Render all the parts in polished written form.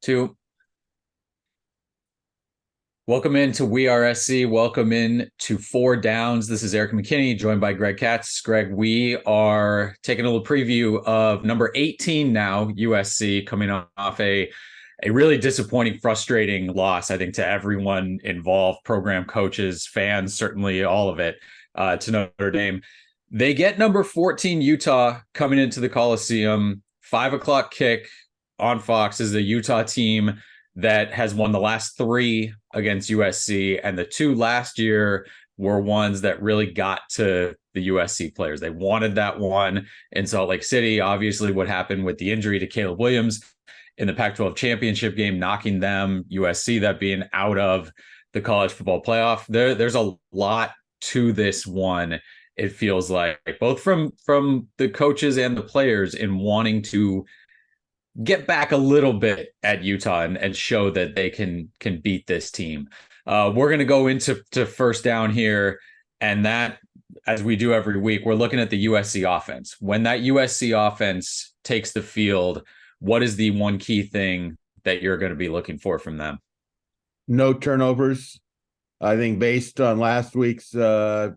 Two. Welcome into WeAreSC. Welcome in to Four Downs. This is Erik McKinney, joined by Greg Katz. Greg, we are taking a little preview of number 18 now, USC, coming off a really disappointing, frustrating loss, I think, to everyone involved, program coaches, fans, certainly all of it, to Notre Dame. They get number 14 Utah coming into the Coliseum. 5 o'clock kick on Fox is the Utah team that has won the last 3 against USC, and the 2 last year were ones that really got to the USC players. They wanted that one in Salt Lake City. Obviously, what happened with the injury to Caleb Williams in the Pac-12 championship game, knocking them, USC, that being out of the college football playoff. There's a lot to this one, it feels like, both from the coaches and the players, in wanting to get back a little bit at Utah and show that they can beat this team. We're going to go into first down here, and that, as we do every week, we're looking at the USC offense. When that USC offense takes the field, what is the one key thing that you're going to be looking for from them? No turnovers. I think based on last week's, I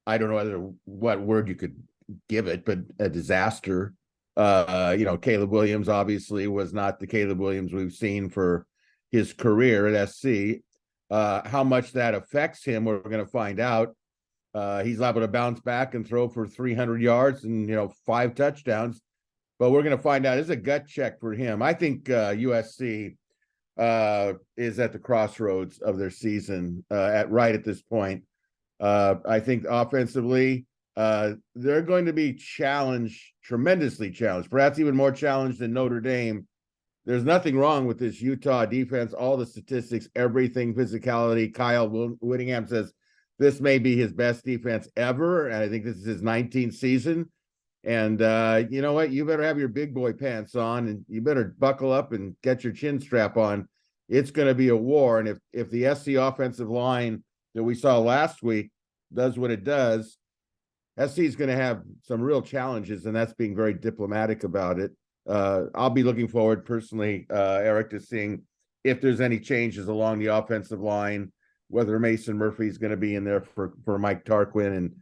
don't know what word you could give it, but a disaster. Caleb Williams obviously was not the Caleb Williams we've seen for his career at SC. How much that affects him, we're going to find out. He's liable to bounce back and throw for 300 yards and 5 touchdowns, but we're going to find out. It's a gut check for him. I think USC is at the crossroads of their season right at this point. I think offensively, they're going to be tremendously challenged, perhaps even more challenged than Notre Dame. There's nothing wrong with this Utah defense, all the statistics, everything, physicality. Kyle Whittingham says this may be his best defense ever, and I think this is his 19th season. And you know what? You better have your big boy pants on, and you better buckle up and get your chin strap on. It's going to be a war, and if the SC offensive line that we saw last week does what it does, SC is going to have some real challenges, and that's being very diplomatic about it. I'll be looking forward personally, Erik, to seeing if there's any changes along the offensive line, whether Mason Murphy is going to be in there for Mike Tarquin, and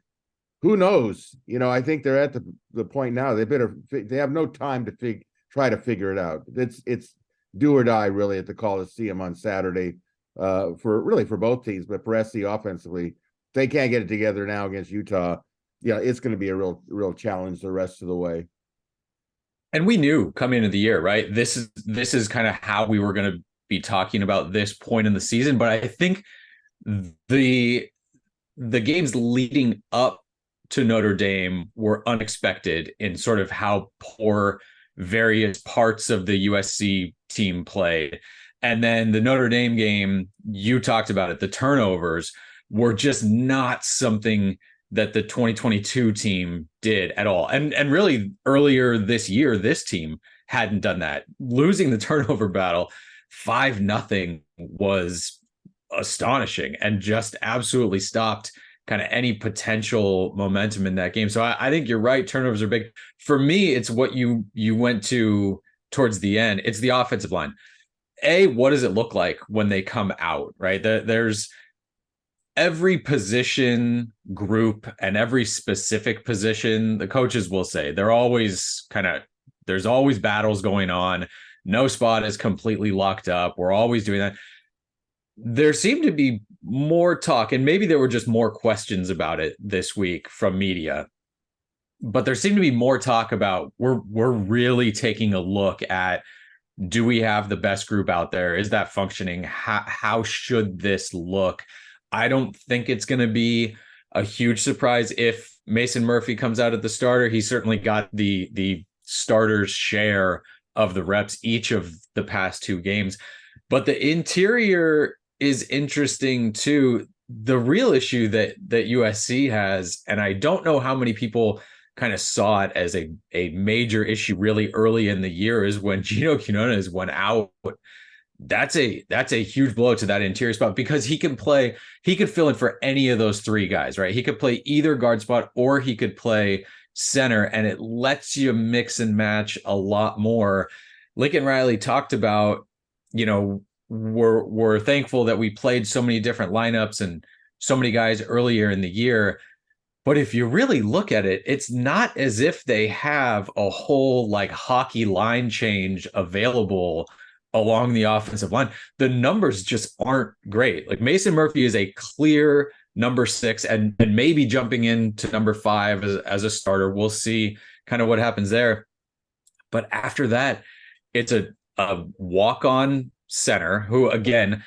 who knows? I think they're at the point now. They have no time to try to figure it out. It's do or die really at the Coliseum on Saturday for both teams, but for SC offensively, if they can't get it together now against Utah, it's going to be a real challenge the rest of the way. And we knew coming into the year, right? This is kind of how we were going to be talking about this point in the season. But I think the games leading up to Notre Dame were unexpected in sort of how poor various parts of the USC team played. And then the Notre Dame game, you talked about it, the turnovers were just not something that the 2022 team did at all. And really earlier this year, this team hadn't done that. Losing the turnover battle 5-0 was astonishing and just absolutely stopped kind of any potential momentum in that game. So I think you're right. Turnovers are big. For me, it's what you went to towards the end. It's the offensive line. What does it look like when they come out, right? There's every position group and every specific position, the coaches will say there's always battles going on. No spot is completely locked up. We're always doing that. There seemed to be more talk, and maybe there were just more questions about it this week from media, but there seemed to be more talk about we're really taking a look at, do we have the best group out there? Is that functioning? How should this look? I don't think it's going to be a huge surprise if Mason Murphy comes out at the starter. He certainly got the starter's share of the reps each of the past 2 games. But the interior is interesting too. The real issue that USC has, and I don't know how many people kind of saw it as a major issue really early in the year, is when Gino Quinones went out. That's a huge blow to that interior spot, because he could fill in for any of those 3 guys, right? He could play either guard spot or he could play center, and it lets you mix and match a lot more. Lincoln Riley talked about, we're thankful that we played so many different lineups and so many guys earlier in the year. But if you really look at it, it's not as if they have a whole like hockey line change available along the offensive line. The numbers just aren't great. Like Mason Murphy is a clear number 6 and maybe jumping into number 5 as a starter. We'll see kind of what happens there. But after that, it's a walk-on center who, again,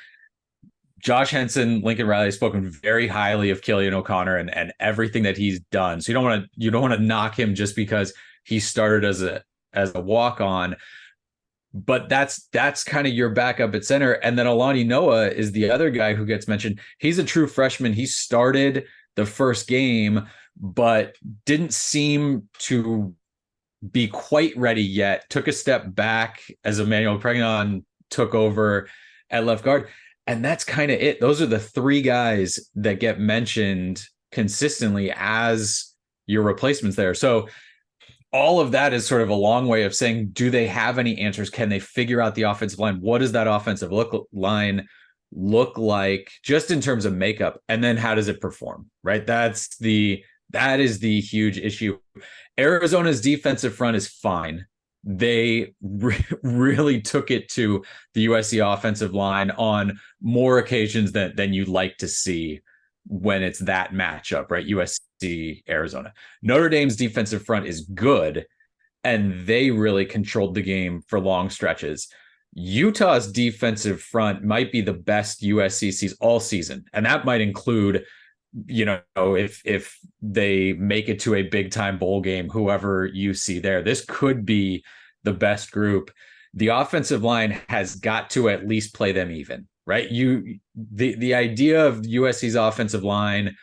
Josh Henson, Lincoln Riley has spoken very highly of Killian O'Connor and everything that he's done. So you don't want to knock him just because he started as a walk-on. But that's kind of your backup at center. And then Alani Noah is the other guy who gets mentioned. He's a true freshman. He started the first game, but didn't seem to be quite ready yet. Took a step back as Emmanuel Pregnon took over at left guard. And that's kind of it. Those are the 3 guys that get mentioned consistently as your replacements there. So all of that is sort of a long way of saying, do they have any answers? Can they figure out the offensive line? What does that offensive line look like just in terms of makeup? And then how does it perform, right? That is the huge issue. Arizona's defensive front is fine. They really took it to the USC offensive line on more occasions than you'd like to see when it's that matchup, right? USC, Arizona. Notre Dame's defensive front is good, and they really controlled the game for long stretches. Utah's defensive front might be the best USC sees all season, and that might include, if they make it to a big time bowl game, whoever you see there, this could be the best group. The offensive line has got to at least play them even, right? The idea of USC's offensive line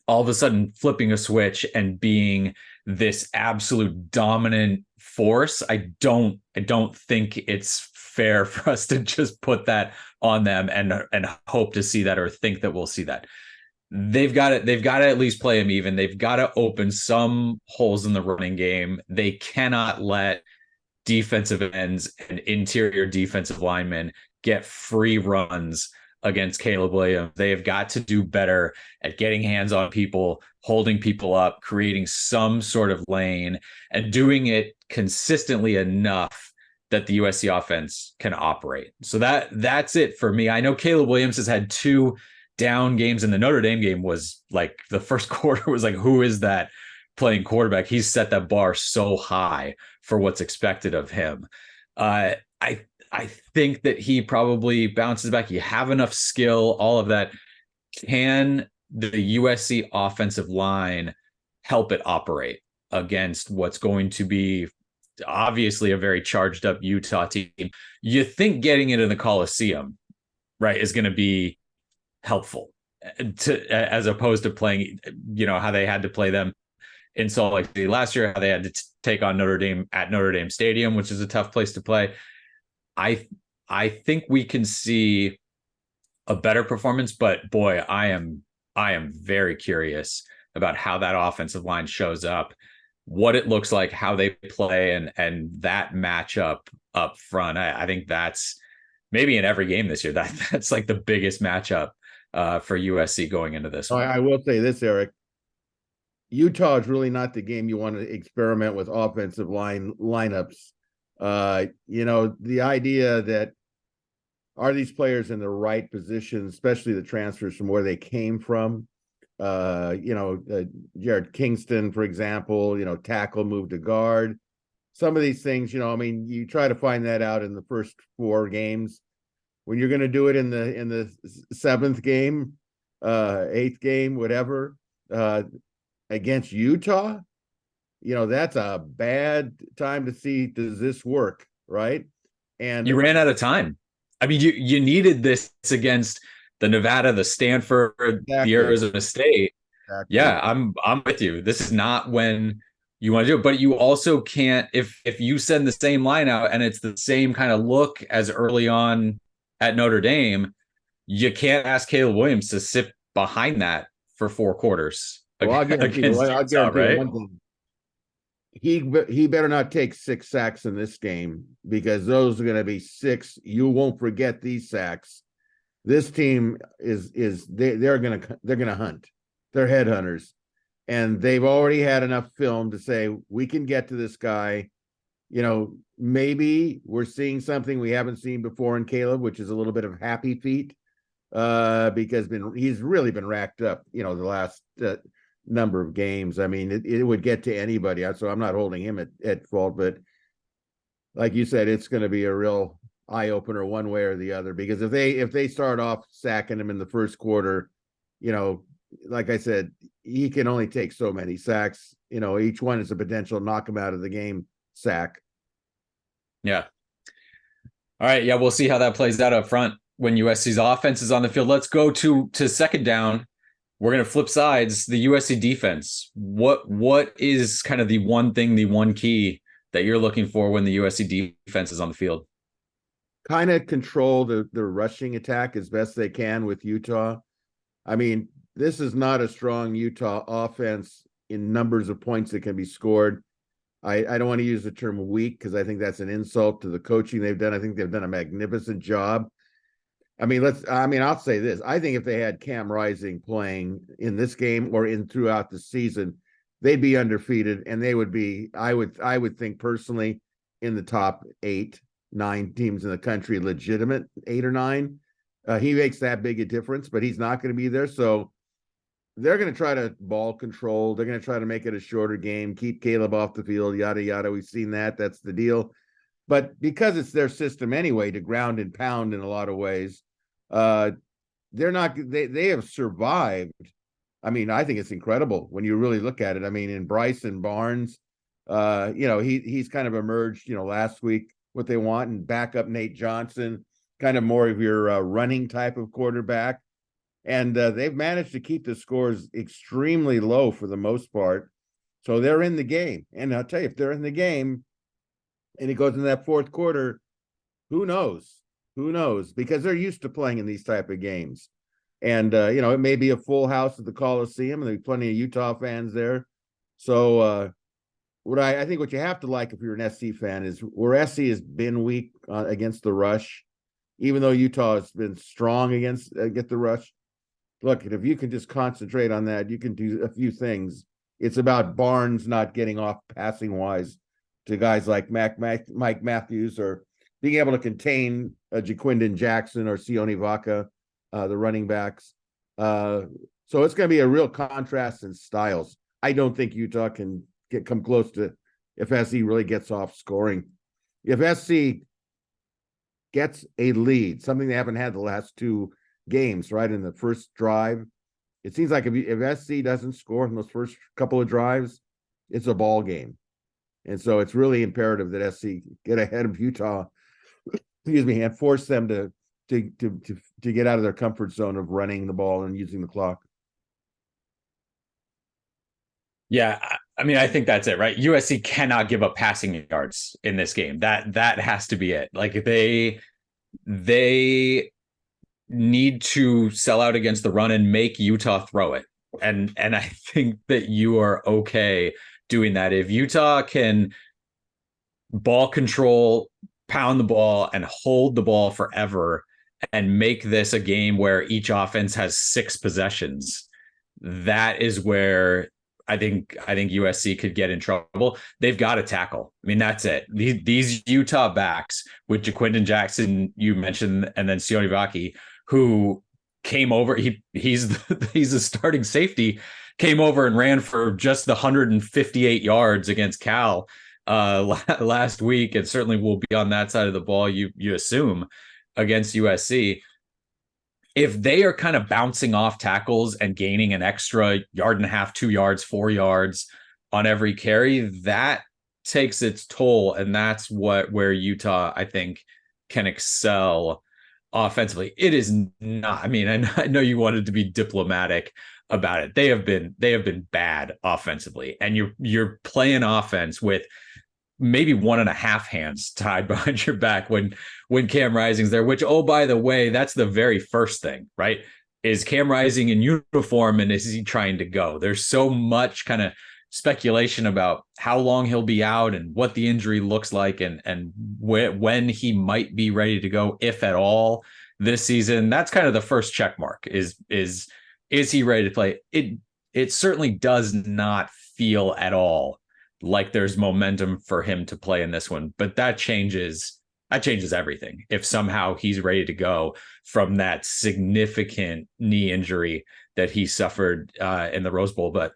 all of a sudden flipping a switch and being this absolute dominant force, I don't think it's fair for us to just put that on them and hope to see that or think that we'll see that. They've got to at least play them even. They've got to open some holes in the running game. They cannot let defensive ends and interior defensive linemen get free runs against Caleb Williams. They have got to do better at getting hands on people, holding people up, creating some sort of lane, and doing it consistently enough that the USC offense can operate. So that's it for me. I know Caleb Williams has had 2 down games, and the Notre Dame game was like the first quarter was like, who is that playing quarterback? He's set that bar so high for what's expected of him. I think that he probably bounces back. You have enough skill, all of that. Can the USC offensive line help it operate against what's going to be obviously a very charged up Utah team? You think getting into the Coliseum, right, is going to be helpful as opposed to playing, how they had to play them in Salt Lake City last year, how they had to take on Notre Dame at Notre Dame Stadium, which is a tough place to play. I think we can see a better performance, but boy, I am very curious about how that offensive line shows up, what it looks like, how they play, and that matchup up front. I think that's maybe in every game this year. That's like the biggest matchup for USC going into this one. I will say this, Erik. Utah is really not the game you want to experiment with offensive lineups. The idea that are these players in the right position, especially the transfers from where they came from. Jared Kingston, for example, tackle, move to guard. Some of these things, you try to find that out in the first 4 games. When you're going to do it in the 7th game, 8th game, whatever, against Utah, that's a bad time to see, does this work, right? And you ran out of time. I mean, you needed this against the Nevada, the Stanford, exactly. The Arizona State. Exactly. Yeah, I'm with you. This is not when you want to do it, but you also can't, if you send the same line out and it's the same kind of look as early on at Notre Dame, you can't ask Caleb Williams to sit behind that for 4 quarters. Well, I'll guarantee one thing. he better not take 6 sacks in this game, because those are going to be 6. You won't forget these sacks. This team they're going to hunt. They're headhunters, and they've already had enough film to say we can get to this guy. Maybe we're seeing something we haven't seen before in Caleb, which is a little bit of happy feet, because he's really been racked up, the last number of games. I mean, it would get to anybody, so I'm not holding him at fault, but like you said, it's going to be a real eye opener one way or the other, because if they start off sacking him in the first quarter, like I said, he can only take so many sacks. Each one is a potential knock him out of the game sack. Yeah. All right. Yeah, we'll see how that plays out up front when USC's offense is on the field. Let's go to second down. We're going to flip sides. The USC defense. What is kind of the one thing, the one key that you're looking for when the USC defense is on the field? Kind of control the rushing attack as best they can with Utah. I mean, this is not a strong Utah offense in numbers of points that can be scored. I don't want to use the term weak, because I think that's an insult to the coaching they've done. I think they've done a magnificent job. I'll say this. I think if they had Cam Rising playing in this game or throughout the season, they'd be undefeated, and they would be, I would think personally, in the top 8-9 teams in the country, legitimate 8 or 9. He makes that big a difference, but he's not going to be there. So they're going to try to ball control. They're going to try to make it a shorter game, keep Caleb off the field, yada, yada. We've seen that. That's the deal. But because it's their system anyway to ground and pound in a lot of ways, they have survived. I mean, I think it's incredible when you really look at it. I mean, in Bryson Barnes, he's kind of emerged, last week, what they want, and back up Nate Johnson, kind of more of your running type of quarterback. And they've managed to keep the scores extremely low for the most part. So they're in the game. And I'll tell you, if they're in the game and it goes into that fourth quarter, who knows? Who knows? Because they're used to playing in these type of games. And, it may be a full house at the Coliseum, and there'll be plenty of Utah fans there. So I think what you have to like if you're an SC fan is where SC has been weak against the rush, even though Utah has been strong against the rush. Look, if you can just concentrate on that, you can do a few things. It's about Barnes not getting off passing wise to guys like Mike Matthews, or being able to contain Jaquindon Jackson or Sione Vaca, the running backs. So it's going to be a real contrast in styles. I don't think Utah can come close to if SC really gets off scoring. If SC gets a lead, something they haven't had the last 2 games, right, in the first drive, it seems like if SC doesn't score in those first couple of drives, it's a ball game. And so it's really imperative that SC get ahead of Utah, and force them to get out of their comfort zone of running the ball and using the clock. Yeah, I mean, I think that's it, right? USC cannot give up passing yards in this game. That has to be it. Like, they need to sell out against the run and make Utah throw it. And I think that you are okay doing that. If Utah can ball control, pound the ball, and hold the ball forever, and make this a game where each offense has 6 possessions, that is where I think USC could get in trouble. They've got to tackle. I mean, that's it. These Utah backs with Jaquindon Jackson, you mentioned, and then Sione Vaca, who came over. He's a starting safety, came over and ran for just the 158 yards against Cal last week, and certainly will be on that side of the ball, you assume, against USC. If they are kind of bouncing off tackles and gaining an extra 1.5 yards, 2 yards, 4 yards on every carry, that takes its toll. And that's where Utah, I think, can excel offensively. It is not, I mean, I know you wanted to be diplomatic about it. They have been bad offensively. And you're playing offense with maybe 1.5 hands tied behind your back when Cam Rising's there, which, oh, by the way, that's the very first thing, right? Is Cam Rising in uniform, and is he trying to go? There's so much kind of speculation about how long he'll be out and what the injury looks like and when he might be ready to go, if at all, this season. That's kind of the first check mark is he ready to play? It certainly does not feel at all like there's momentum for him to play in this one, but that changes everything if somehow he's ready to go from that significant knee injury that he suffered in the Rose Bowl. But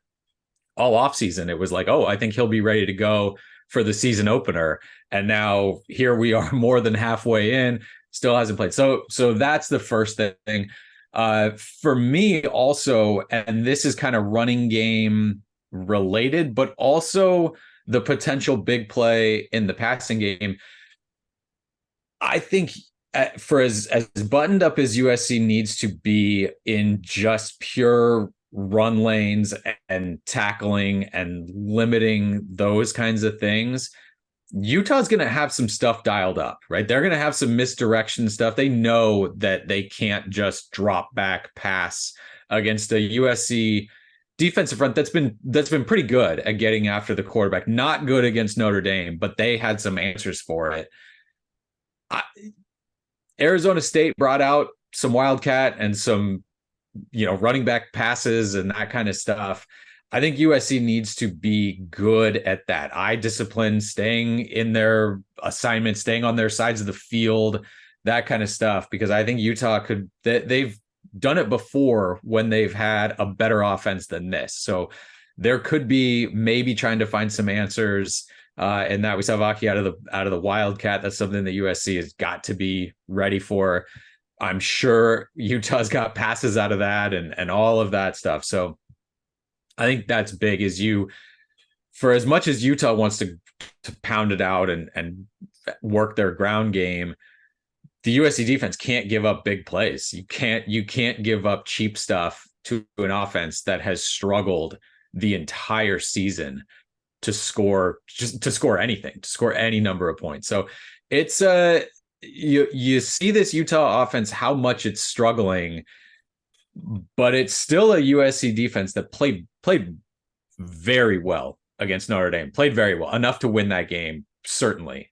all offseason, it was like, oh, I think he'll be ready to go for the season opener. And now here we are more than halfway in, still hasn't played. So that's the first thing. For me also, and this is kind of running game related, but also the potential big play in the passing game. I think for as buttoned up as USC needs to be in just pure run lanes and tackling and limiting those kinds of things, Utah's going to have some stuff dialed up, right? They're going to have some misdirection stuff. They know that they can't just drop back pass against a USC defensive front that's been pretty good at getting after the quarterback. Not good against Notre Dame, but they had some answers for it. Arizona State brought out some Wildcat and some, running back passes and that kind of stuff. I think USC needs to be good at that. Eye discipline, staying in their assignments, staying on their sides of the field, that kind of stuff, because I think Utah they've done it before when they've had a better offense than this. So there could be maybe trying to find some answers in that. We saw Vaki out of the Wildcat. That's something that USC has got to be ready for. I'm sure Utah's got passes out of that and all of that stuff. So I think that's big. For as much as Utah wants to pound it out and work their ground game, the USC defense can't give up big plays. You can't give up cheap stuff to an offense that has struggled the entire season to score anything, to score any number of points. So it's you see this Utah offense, how much it's struggling, but it's still a USC defense that played very well against Notre Dame, played very well, enough to win that game, certainly.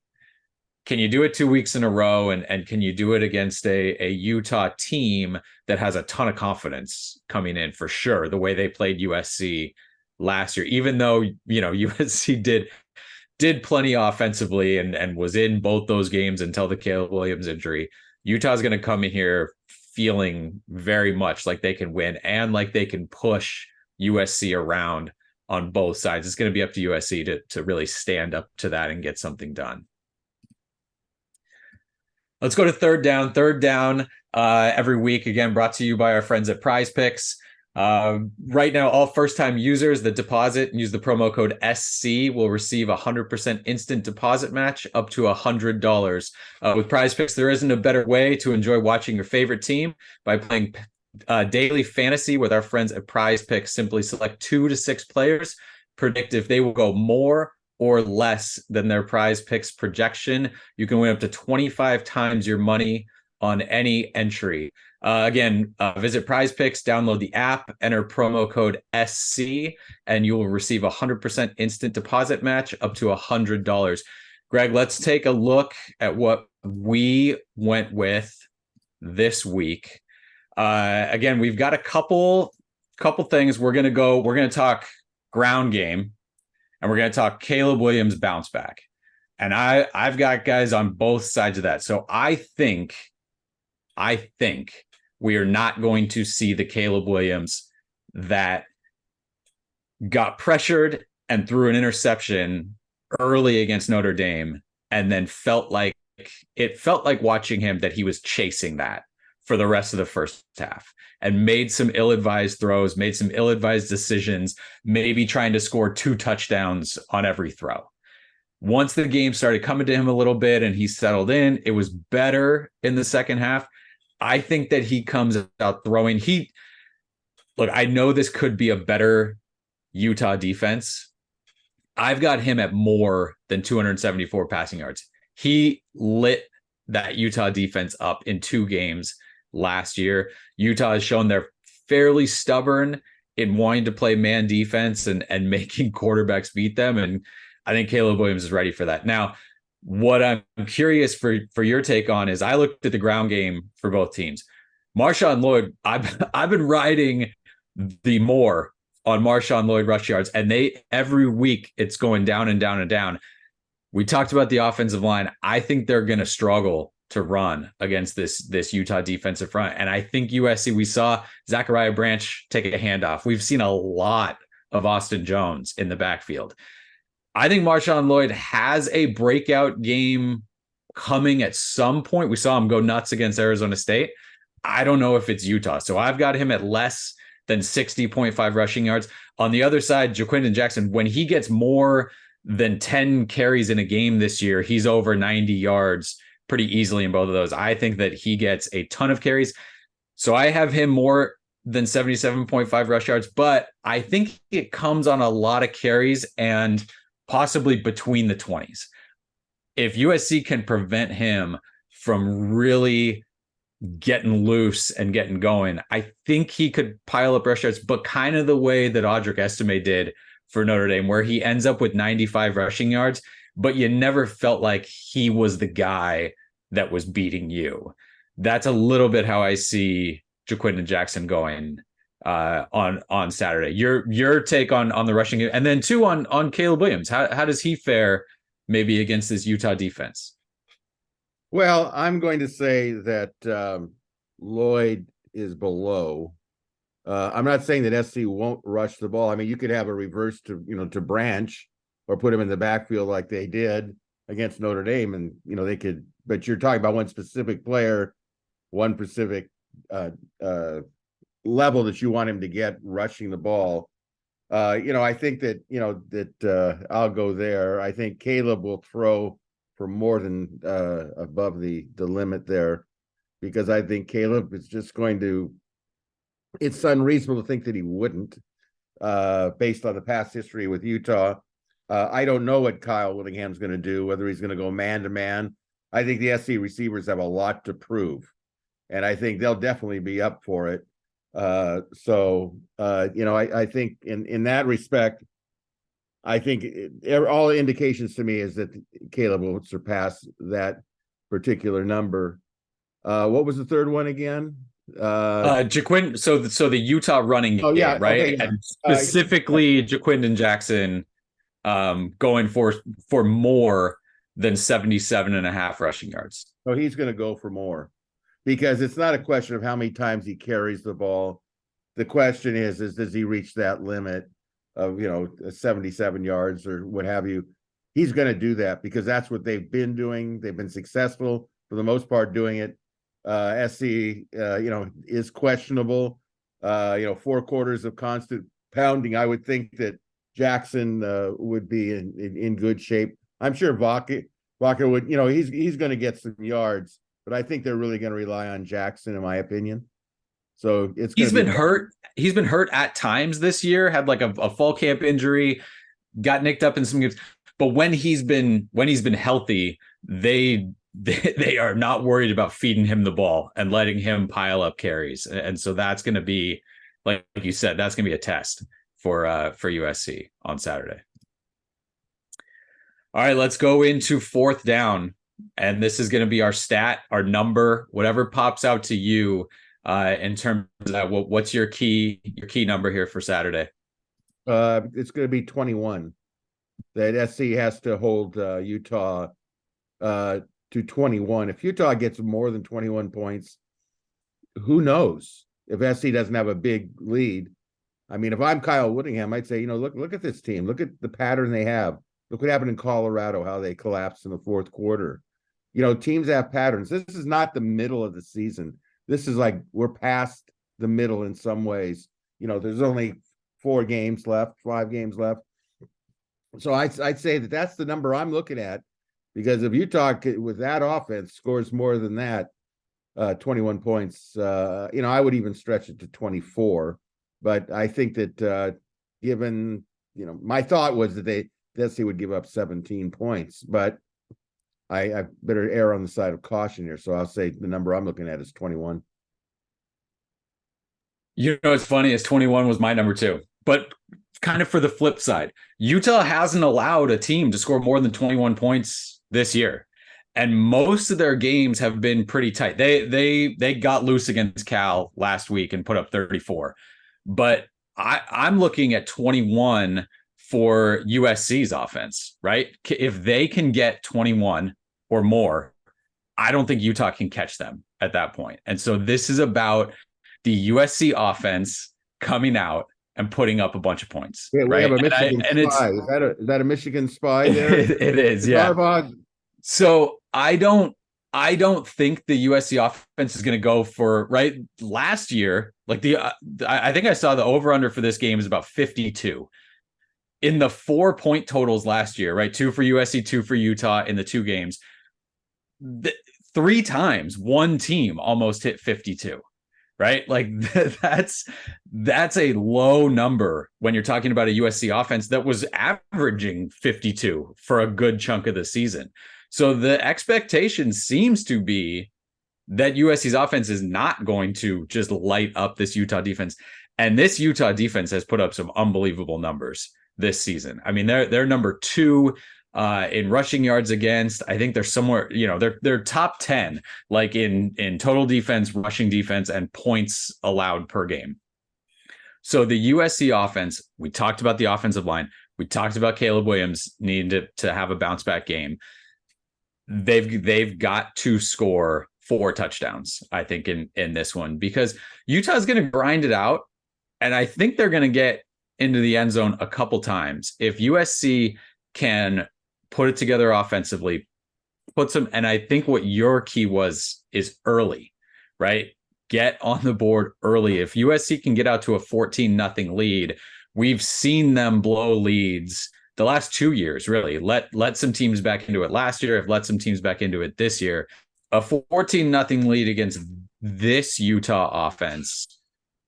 Can you do it 2 weeks in a row? And can you do it against a Utah team that has a ton of confidence coming in, for sure, the way they played USC last year, even though, USC did plenty offensively and was in both those games until the Caleb Williams injury. Utah's going to come in here feeling very much like they can win and like they can push USC around on both sides. It's going to be up to USC to really stand up to that and get something done. Let's go to third down. Third down every week, again, brought to you by our friends at PrizePicks. Right now, all first-time users that deposit and use the promo code SC will receive 100% instant deposit match up to $100. With PrizePicks, there isn't a better way to enjoy watching your favorite team by playing daily fantasy with our friends at PrizePicks. Simply select 2 to 6 players, predict if they will go more or less than their PrizePicks projection. You can win up to 25 times your money on any entry. Again, visit PrizePicks, download the app, enter promo code SC, and you will receive 100% instant deposit match up to $100. Greg, let's take a look at what we went with this week. Again, we've got a couple things. We're going to talk ground game, and we're going to talk Caleb Williams bounce back. And I've got guys on both sides of that. So I think we are not going to see the Caleb Williams that got pressured and threw an interception early against Notre Dame, and then felt like watching him that he was chasing that for the rest of the first half and made some ill-advised throws, made some ill-advised decisions, maybe trying to score 2 touchdowns on every throw. Once the game started coming to him a little bit and he settled in, it was better in the second half. I think that he comes out throwing. Look, I know this could be a better Utah defense. I've got him at more than 274 passing yards. He lit that Utah defense up in 2 games last year. Utah has shown they're fairly stubborn in wanting to play man defense and making quarterbacks beat them. And I think Caleb Williams is ready for that. Now, what I'm curious for your take on is I looked at the ground game for both teams. Marshawn Lloyd, I've been riding the more on Marshawn Lloyd rush yards, and they every week it's going down and down and down. We talked about the offensive line. I think they're going to struggle to run against this Utah defensive front. And I think USC, we saw Zachariah Branch take a handoff. We've seen a lot of Austin Jones in the backfield. I think Marshawn Lloyd has a breakout game coming at some point. We saw him go nuts against Arizona State. I don't know if it's Utah. So I've got him at less than 60.5 rushing yards. On the other side, Jaquindon Jackson, when he gets more than 10 carries in a game this year, he's over 90 yards pretty easily in both of those. I think that he gets a ton of carries. So I have him more than 77.5 rush yards, but I think it comes on a lot of carries and possibly between the 20s. If USC can prevent him from really getting loose and getting going, I think he could pile up rush yards, but kind of the way that Audric Estime did for Notre Dame, where he ends up with 95 rushing yards, but you never felt like he was the guy that was beating you. That's a little bit how I see Jaquindon Jackson going on Saturday. Your take on the rushing, and then two on Caleb Williams. How does he fare maybe against this Utah defense? Well, I'm going to say that Lloyd is below. I'm not saying that SC won't rush the ball. I mean, you could have a reverse to Branch or put him in the backfield like they did against Notre Dame, and they could. But you're talking about one specific player, one specific level that you want him to get rushing the ball. I think that I'll go there. I think Caleb will throw for more than above the limit there, because I think Caleb is just going to. It's unreasonable to think that he wouldn't, based on the past history with Utah. I don't know what Kyle Whittingham's going to do, whether he's going to go man to man. I think the SC receivers have a lot to prove, and I think they'll definitely be up for it. I think in that respect, I think all indications to me is that Caleb will surpass that particular number. What was the third one again? Jaquindon. So the Utah running game, right? Okay, yeah. And specifically Jaquindon Jackson going for more than 77.5 rushing yards. So he's going to go for more, because it's not a question of how many times he carries the ball. The question is does he reach that limit of 77 yards or what have you? He's going to do that because that's what they've been doing. They've been successful for the most part doing it. SC is questionable. 4 quarters of constant pounding. I would think that Jackson would be in good shape. I'm sure Vaca would, he's going to get some yards, but I think they're really going to rely on Jackson, in my opinion. So he's been hurt. He's been hurt at times this year, had like a fall camp injury, got nicked up in some games. But when he's been healthy, they are not worried about feeding him the ball and letting him pile up carries. And so that's going to be, like you said, that's going to be a test for USC on Saturday. All right, let's go into fourth down. And this is going to be our stat, our number, whatever pops out to you in terms of that. What's your key number here for Saturday? It's going to be 21. That SC has to hold Utah to 21. If Utah gets more than 21 points, who knows if SC doesn't have a big lead. I mean, if I'm Kyle Whittingham, I'd say, look at this team. Look at the pattern they have. Look what happened in Colorado, how they collapsed in the fourth quarter. Teams have patterns. This is not the middle of the season. This is like we're past the middle in some ways. There's only 5 games left. So I'd say that's the number I'm looking at, because if Utah with that offense scores more than that, 21 points, I would even stretch it to 24. But I think that given, my thought was that they would give up 17 points, but I better err on the side of caution here. So I'll say the number I'm looking at is 21. You know, it's funny is 21 was my number 2, but kind of for the flip side, Utah hasn't allowed a team to score more than 21 points this year. And most of their games have been pretty tight. They got loose against Cal last week and put up 34. But I'm looking at 21 for USC's offense, right? If they can get 21 or more, I don't think Utah can catch them at that point. And so this is about the USC offense coming out and putting up a bunch of points. Yeah, we right? have a Michigan spy. Is that a Michigan spy there? It is, yeah. Harbaugh. So I don't think the USC offense is going to go for right. Last year, like I think I saw the over under for this game is about 52 in the 4-point totals last year, right? 2 for USC, 2 for Utah in the 2 games. 3 times one team almost hit 52. Right? Like that's a low number when you're talking about a USC offense that was averaging 52 for a good chunk of the season. So the expectation seems to be that USC's offense is not going to just light up this Utah defense. And this Utah defense has put up some unbelievable numbers this season. I mean, they're number 2 in rushing yards against. I think they're somewhere, they're top 10, like in total defense, rushing defense, and points allowed per game. So the USC offense, we talked about the offensive line. We talked about Caleb Williams needing to have a bounce back game. They've got to score 4 touchdowns, I think, in this one, because Utah's going to grind it out. And I think they're going to get into the end zone a couple times. If USC can put it together offensively, and I think what your key is early, right? Get on the board early. If USC can get out to a 14-0 lead, we've seen them blow leads the last 2 years, really. Let some teams back into it last year, have let some teams back into it this year. A 14-0 lead against this Utah offense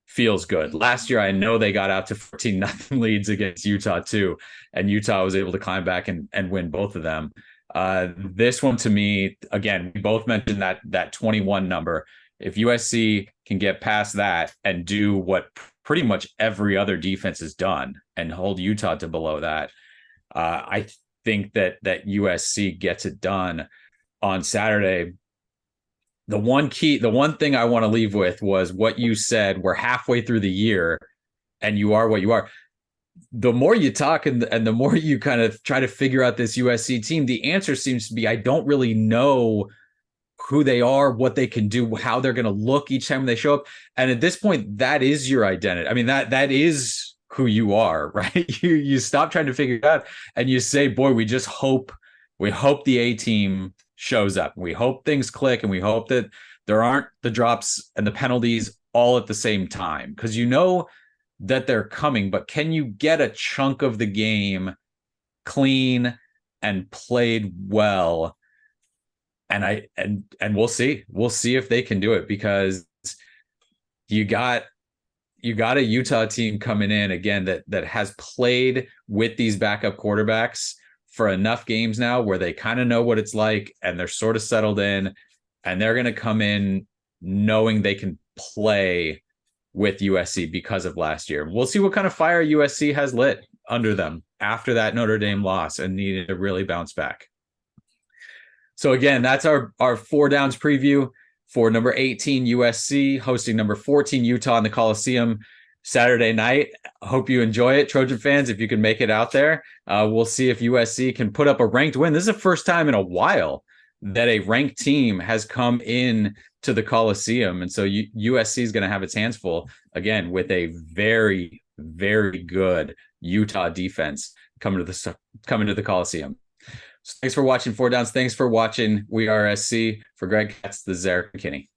feels good. Last year, I know they got out to 14-0 leads against Utah too, and Utah was able to climb back and win both of them. This one, to me, again, we both mentioned that 21 number. If USC can get past that and do what pretty much every other defense has done and hold Utah to below that, I think that USC gets it done on Saturday. The one thing I want to leave with was what you said. We're halfway through the year and you are what you are. The more you talk and the more you kind of try to figure out this USC team, the answer seems to be, I don't really know who they are, what they can do, how they're going to look each time they show up. And at this point, that is your identity. I mean, that is who you are, right? You stop trying to figure it out and you say, boy, we hope the A team shows up. We hope things click, and we hope that there aren't the drops and the penalties all at the same time, because you know that they're coming, but can you get a chunk of the game clean and played well? And we'll see if they can do it, because you got a Utah team coming in again that has played with these backup quarterbacks for enough games now where they kind of know what it's like and they're sort of settled in, and they're going to come in knowing they can play with USC because of last year. We'll see what kind of fire USC has lit under them after that Notre Dame loss and needed to really bounce back. So again, that's our 4 downs preview for number 18 USC hosting number 14 Utah in the Coliseum Saturday night. I hope you enjoy it, Trojan fans, if you can make it out there. We'll see if USC can put up a ranked win. This is the first time in a while that a ranked team has come in to the Coliseum. And so USC is going to have its hands full, again, with a very, very good Utah defense coming to the Coliseum. So thanks for watching 4 Downs. Thanks for watching WeAreSC. For Greg Katz, this is Erik McKinney.